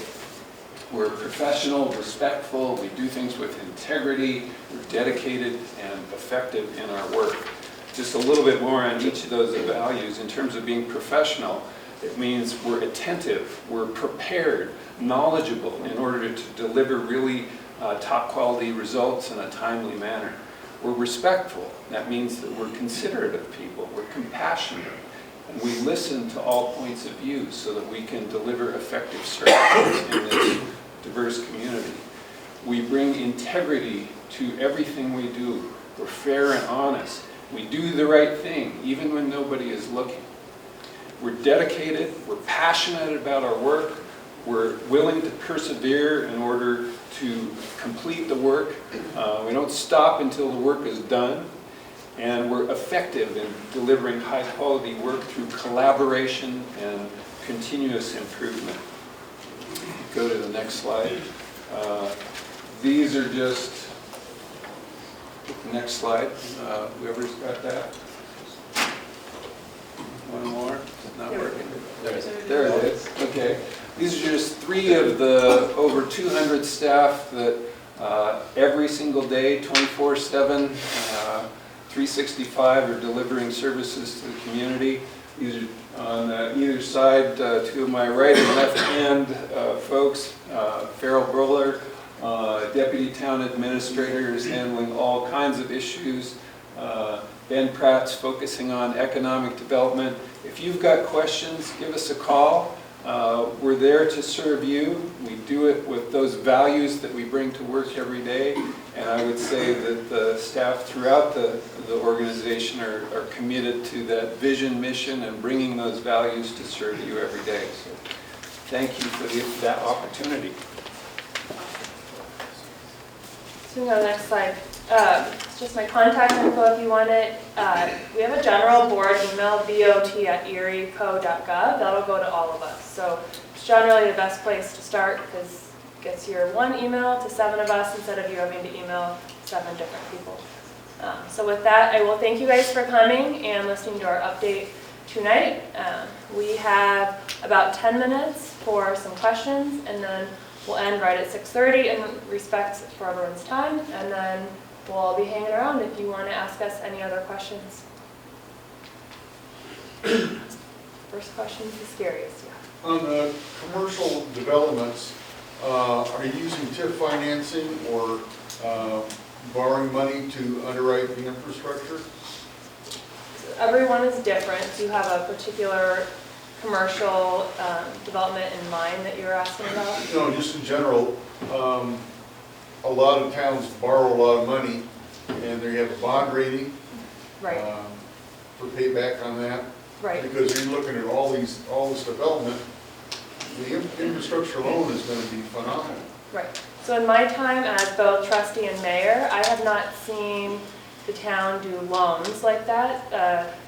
We're professional, respectful, we do things with integrity, we're dedicated and effective in our work. Just a little bit more on each of those values. In terms of being professional, it means we're attentive, we're prepared, knowledgeable in order to deliver really top quality results in a timely manner. We're respectful. That means that we're considerate of people, we're compassionate, and we listen to all points of view so that we can deliver effective services in this diverse community. We bring integrity to everything we do. We're fair and honest. We do the right thing, even when nobody is looking. We're dedicated, we're passionate about our work, we're willing to persevere in order to complete the work. We don't stop until the work is done. And we're effective in delivering high-quality work through collaboration and continuous improvement. Go to the next slide. These are just, next slide. Whoever's got that. One more. It's not working. There it is. Okay. These are just 3 of the over 200 staff that every single day, 24/7, 365 are delivering services to the community. These are on either side, 2 of my right and left hand folks. Farrell Broller, Deputy Town Administrator, is handling all kinds of issues. Ben Pratt's focusing on economic development. If you've got questions, give us a call. We're there to serve you. We do it with those values that we bring to work every day. And I would say that the staff throughout the organization are committed to that vision, mission, and bringing those values to serve you every day. So thank you for that opportunity. So we can go to the next slide. It's just my contact info if you want it. We have a general board email, bot@erieco.gov. That'll go to all of us. So it's generally the best place to start because it gets your one email to 7 of us instead of you having to email 7 different people. So with that, I will thank you guys for coming and listening to our update tonight. We have about 10 minutes for some questions, and then we'll end right at 6:30 in respect for everyone's time, and then we'll all be hanging around if you want to ask us any other questions. First question is the scariest, yeah. On the commercial developments, are you using TIF financing or borrowing money to underwrite the infrastructure? Everyone is different. Do you have a particular commercial development in mind that you're asking about? No, just in general. A lot of towns borrow a lot of money, and they have a bond rating Right. for payback on that. Right. Because you're looking at all this development, the infrastructure alone is going to be phenomenal. Right. So in my time as both trustee and mayor, I have not seen the town do loans like that.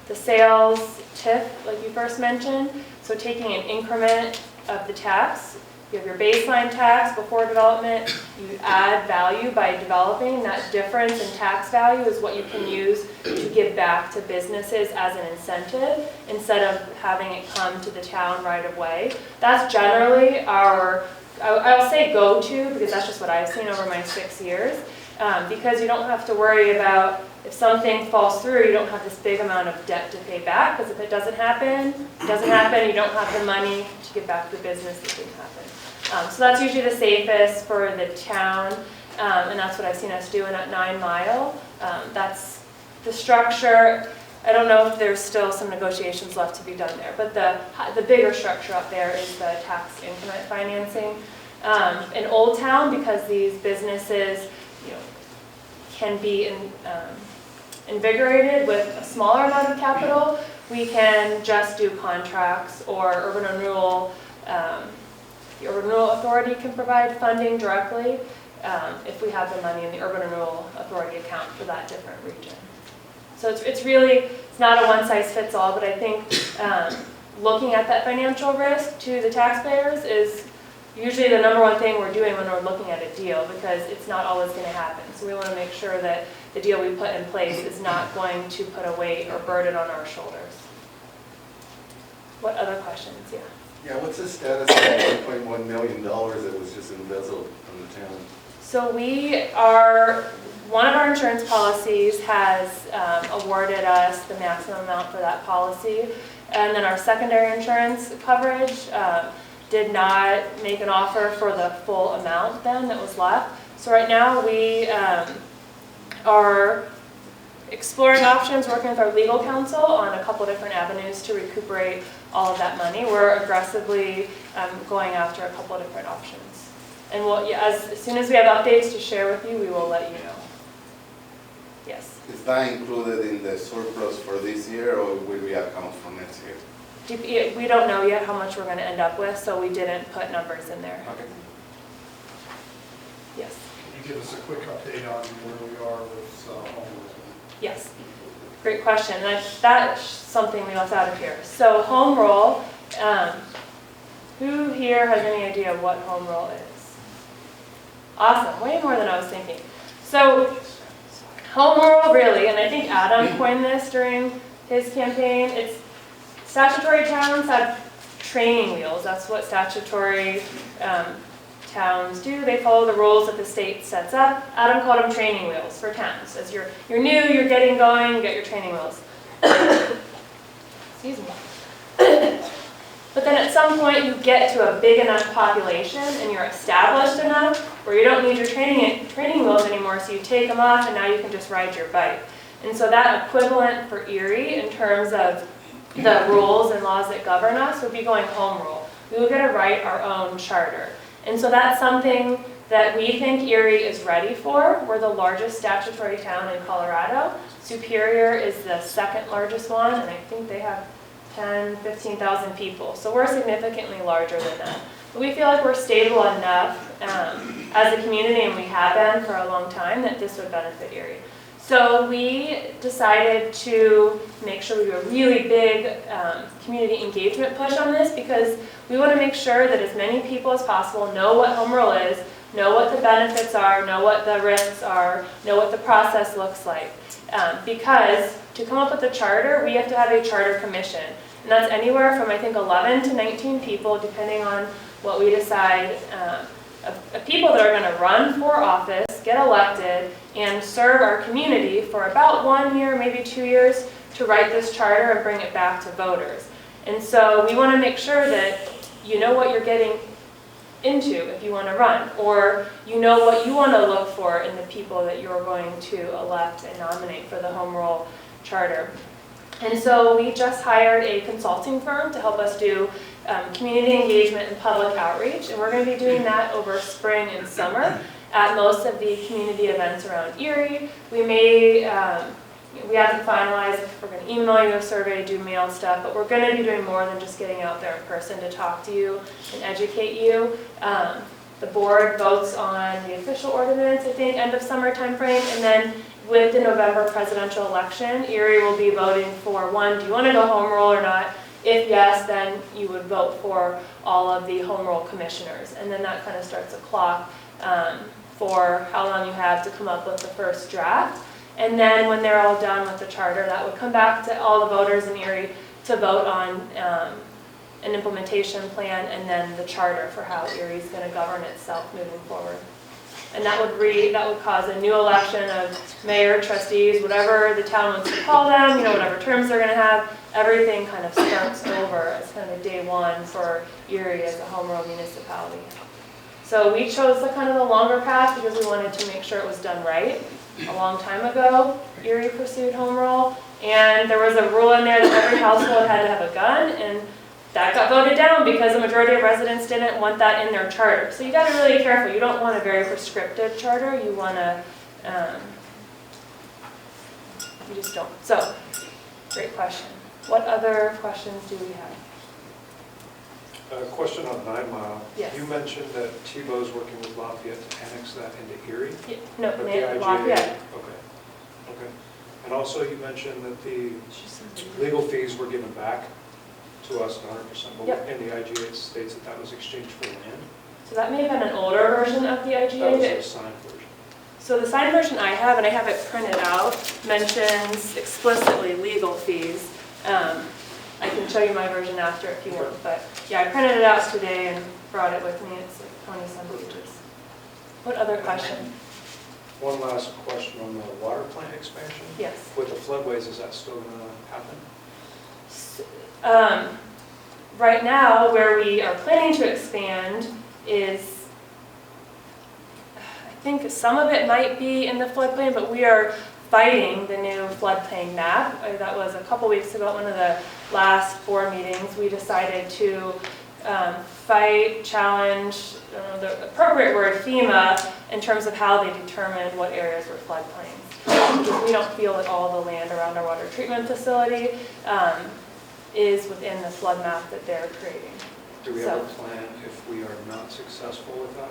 The sales TIF, like you first mentioned, so taking an increment of the tax, you have your baseline tax before development, you add value by developing. That difference in tax value is what you can use to give back to businesses as an incentive instead of having it come to the town right away. That's generally our, I'll say go-to, because that's just what I've seen over my 6 years, because you don't have to worry about if something falls through, you don't have this big amount of debt to pay back, because if it doesn't happen, you don't have the money to give back to the business that didn't happen. So that's usually the safest for the town, and that's what I've seen us doing at 9 Mile. That's the structure. I don't know if there's still some negotiations left to be done there, but the bigger structure up there is the tax increment financing. In Old Town, because these businesses, can be invigorated with a smaller amount of capital, we can just do contracts, or urban renewal. The Urban Renewal Authority can provide funding directly if we have the money in the Urban Renewal Authority account for that different region. So it's not a one-size-fits-all, but I think looking at that financial risk to the taxpayers is usually the number one thing we're doing when we're looking at a deal, because it's not always going to happen. So we want to make sure that the deal we put in place is not going to put a weight or burden on our shoulders. What other questions? Yeah. Yeah, what's the status of that $1.1 million that was just embezzled from the town? So one of our insurance policies has awarded us the maximum amount for that policy. And then our secondary insurance coverage did not make an offer for the full amount then that was left. So right now we are exploring options, working with our legal counsel on a couple different avenues to recuperate all of that money. We're aggressively going after a couple different options. And as soon as we have updates to share with you, we will let you know. Yes. Is that included in the surplus for this year, or will we account for next year? We don't know yet how much we're going to end up with, so we didn't put numbers in there. Okay. Yes. Can you give us a quick update on where we are with home rule? Yes. Great question. And that's something we left out of here. So home rule, who here has any idea what home rule is? Awesome. Way more than I was thinking. So home rule really, and I think Adam coined this during his campaign, it's statutory towns have training wheels. That's what statutory towns do. They follow the rules that the state sets up. Adam called them training wheels for towns. As you're new, you're getting going, you get your training wheels. Excuse me. But then at some point you get to a big enough population and you're established enough where you don't need your training wheels anymore, so you take them off and now you can just ride your bike. And so that equivalent for Erie in terms of the rules and laws that govern us would be going home rule. We would get to write our own charter. And so that's something that we think Erie is ready for. We're the largest statutory town in Colorado. Superior is the second largest one, and I think they have 10,000, 15,000 people. So we're significantly larger than that. But we feel like we're stable enough as a community, and we have been for a long time, that this would benefit Erie. So we decided to make sure we do a really big community engagement push on this, because we want to make sure that as many people as possible know what home rule is, know what the benefits are, know what the risks are, know what the process looks like. Because to come up with a charter, we have to have a charter commission. And that's anywhere from, I think, 11 to 19 people, depending on what we decide, of people that are going to run for office, get elected, and serve our community for about 1 year, maybe 2 years, to write this charter and bring it back to voters. And so we want to make sure that you know what you're getting into if you want to run, or you know what you want to look for in the people that you're going to elect and nominate for the home rule charter. And so we just hired a consulting firm to help us do community engagement and public outreach, and we're going to be doing that over spring and summer at most of the community events around Erie. We haven't finalized if we're going to email you a survey, do mail stuff, but we're going to be doing more than just getting out there in person to talk to you and educate you. The board votes on the official ordinance, I think, end of summer timeframe, and then with the November presidential election, Erie will be voting for, one, do you want to go home rule or not? If yes, then you would vote for all of the home rule commissioners, and then that kind of starts a clock for how long you have to come up with the first draft. And then when they're all done with the charter, that would come back to all the voters in Erie to vote on an implementation plan and then the charter for how Erie is going to govern itself moving forward. And that would cause a new election of mayor, trustees, whatever the town wants to call them, whatever terms they're going to have. Everything kind of starts over as kind of day one for Erie as a home rule municipality. So we chose the kind of the longer path because we wanted to make sure it was done right. A long time ago, Erie pursued home rule, and there was a rule in there that every household had to have a gun, and that got voted down because the majority of residents didn't want that in their charter. So you got to be really careful. You don't want a very prescriptive charter. You want to, you just don't. So, great question. What other questions do we have? A question on 9 Mile. Yes. You mentioned that Tebow's working with Lafayette to annex that into Erie? Yeah, no, But the IGA Lafayette. Okay. And also you mentioned that the legal fees were given back to us 100%, but Yep. in the IGA it states that that was exchanged for land. So that may have been an older version of the That was IGA. a signed version. So the signed version I have, and I have it printed out, mentions explicitly legal fees. I can show you my version after if you want, but yeah, I printed it out today and brought it with me. It's like 20-some pages. What other question? One last question on the water plant expansion. Yes. With the floodways, is that still going to happen? Right now, where we are planning to expand is, I think some of it might be in the floodplain, but we are fighting the new floodplain map. That was a couple weeks ago at one of the last board meetings. We decided to fight, challenge, the appropriate word, FEMA, in terms of how they determined what areas were floodplains. Because we don't feel that all the land around our water treatment facility is within the flood map that they're creating. Do we have a plan if we are not successful with that?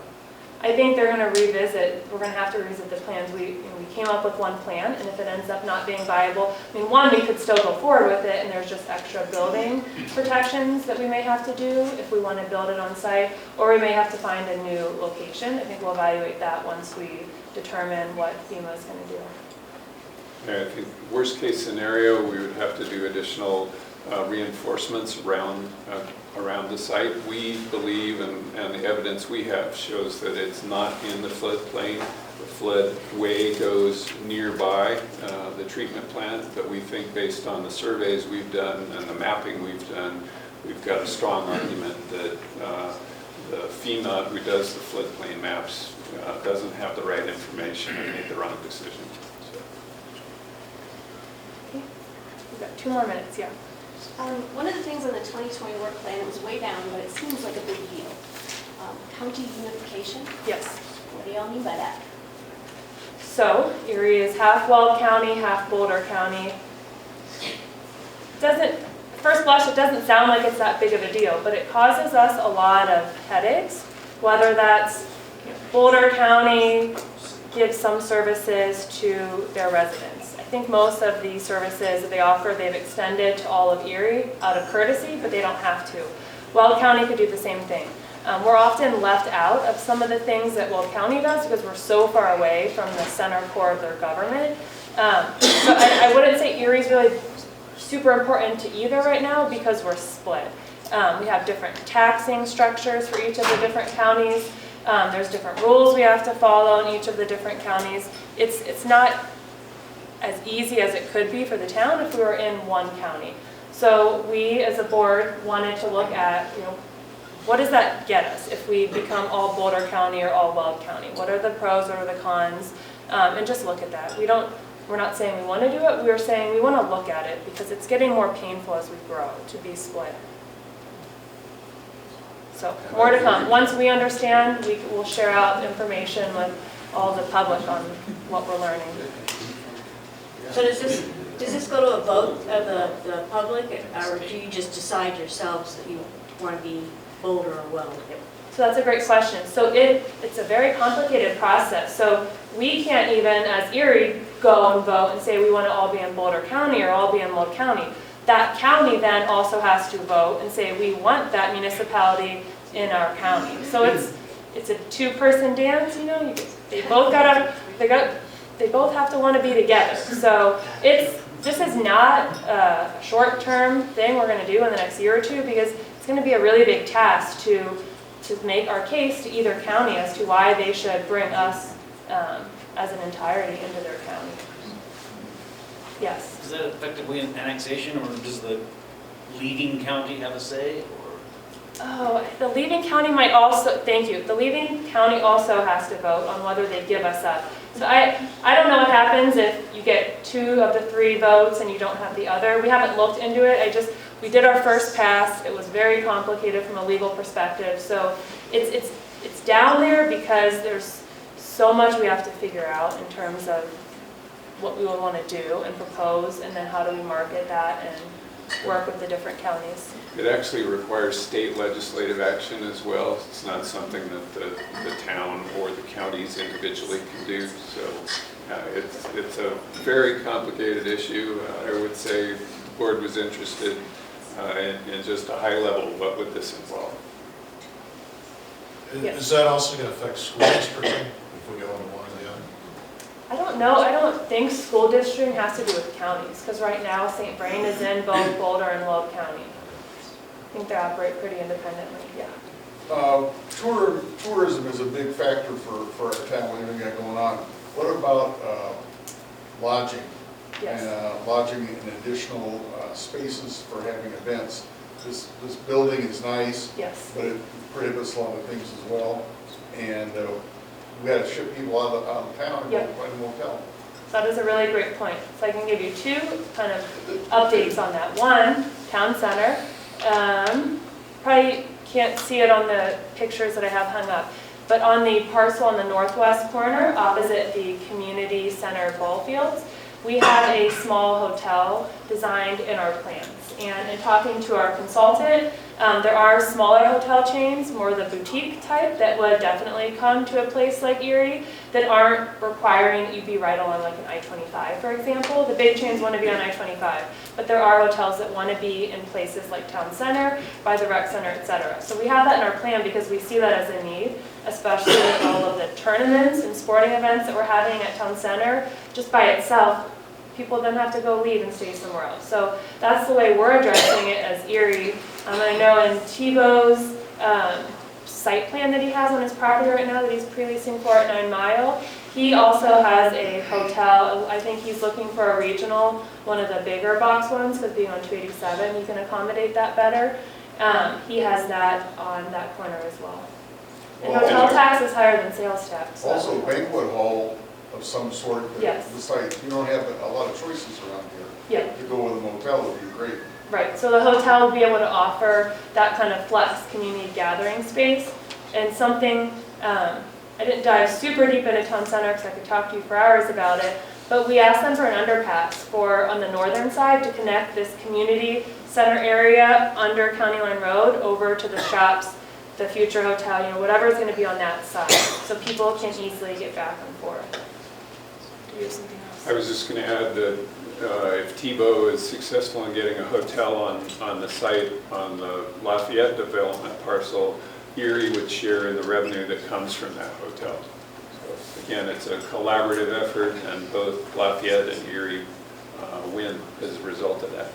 I think they're going to revisit, we're going to have to revisit the plans. We came up with one plan, and if it ends up not being viable, I mean, one, we could still go forward with it, and there's just extra building protections that we may have to do if we want to build it on site, or we may have to find a new location. I think we'll evaluate that once we determine what FEMA is going to do. Yeah, I think worst case scenario, we would have to do additional reinforcements around the site. We believe, and the evidence we have shows that it's not in the floodplain. The floodway goes nearby the treatment plant, but we think based on the surveys we've done and the mapping we've done, we've got a strong argument that the FEMA who does the floodplain maps doesn't have the right information and made the wrong decision. So. Okay. We've got 2 more minutes, yeah. One of the things on the 2020 work plan, it was way down, but it seems like a big deal. County unification, Yes. what do y'all mean by that? So Erie is half Weld County, half Boulder County. At first blush, it doesn't sound like it's that big of a deal, but it causes us a lot of headaches, whether that's Boulder County gives some services to their residents. I think most of the services that they offer, they've extended to all of Erie out of courtesy, but they don't have to. Weld County could do the same thing. We're often left out of some of the things that Weld County does because we're so far away from the center core of their government. So I wouldn't say Erie's really super important to either right now because we're split. We have different taxing structures for each of the different counties. There's different rules we have to follow in each of the different counties. It's not as easy as it could be for the town if we were in one county. So we as a board wanted to look at, what does that get us if we become all Boulder County or all Weld County? What are the pros, what are the cons? And just look at that. We're not saying we want to do it, we're saying we want to look at it because it's getting more painful as we grow to be split. So more to come. Once we understand, we'll share out information with all the public on what we're learning. So does this go to a vote of the public, or do you just decide yourselves that you want to be Boulder or Weld? So that's a great question. So it's a very complicated process. So we can't even, as Erie, go and vote and say we want to all be in Boulder County or all be in Weld County. That county then also has to vote and say we want that municipality in our county. So it's a two-person dance, They both have to want to be together. So this is not a short-term thing we're going to do in the next year or two because it's going to be a really big task to make our case to either county as to why they should bring us as an entirety into their county. Yes? Is that effectively an annexation, or does the leaving county have a say? Oh, the leaving county might also, thank you, the leaving county also has to vote on whether they give us up. So I don't know what happens if you get 2 of the 3 votes and you don't have the other. We haven't looked into it. We did our first pass. It was very complicated from a legal perspective. So it's down there because there's so much we have to figure out in terms of what we would want to do and propose, and then how do we market that and work with the different counties. It actually requires state legislative action as well. It's not something that the town or the counties individually can do. So it's a very complicated issue. I would say if the board was interested in just a high level, what would this involve? Yes. Is that also going to affect school districting if we go into one or the other? I don't know, I don't think school district has to do with counties, because right now St. Vrain is in both Boulder and Weld County. I think they operate pretty independently, yeah. Tourism is a big factor for our town, what we got going on. What about lodging? Yes. And lodging in additional spaces for having events. This building is nice, Yes. but it prohibits a lot of things as well. And we had to ship people out of town and go Yep. find a motel. So that is a really great point. So I can give you two kind of updates on that. One, town center. Probably can't see it on the pictures that I have hung up, but on the parcel on the northwest corner, opposite the community center ball fields, we have a small hotel designed in our plans. And in talking to our consultant, there are smaller hotel chains, more the boutique type, that would definitely come to a place like Erie that aren't requiring that you be right along like an I-25, for example. The big chains want to be on I-25, but there are hotels that want to be in places like Town Center, by the rec center, etc. So we have that in our plan because we see that as a need, especially with all of the tournaments and sporting events that we're having at Town Center. Just by itself, people then have to go leave and stay somewhere else. So that's the way we're addressing it as Erie. I know in Tebow's site plan that he has on his property right now that he's pre-leasing for at 9 Mile, he also has a hotel. I think he's looking for a regional, one of the bigger box ones, because being on 287, you can accommodate that better. He has that on that corner as well. And hotel tax is higher than sales tax. So. Also banquet hall of some sort. Yes. The site, you don't have a lot of choices around here. Yeah. To go with a motel would be great. Right, so the hotel will be able to offer that kind of flex community gathering space and something, I didn't dive super deep into Town Center because I could talk to you for hours about it, but we asked them for an underpass for on the northern side to connect this community center area under County Line Road over to the shops, the future hotel, you know, whatever is going to be on that side, so people can easily get back and forth. Do you have something else? I was just going to add that if Tebow is successful in getting a hotel on the site on the Lafayette development parcel, Erie would share in the revenue that comes from that hotel. So again, it's a collaborative effort, and both Lafayette and Erie win as a result of that.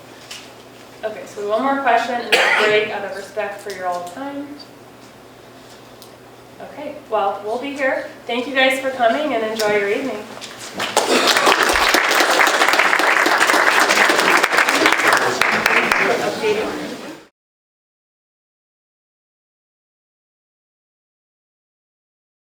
Okay, so one more question and a break out of respect for your all time. Okay, well, we'll be here. Thank you guys for coming and enjoy your evening. Updating.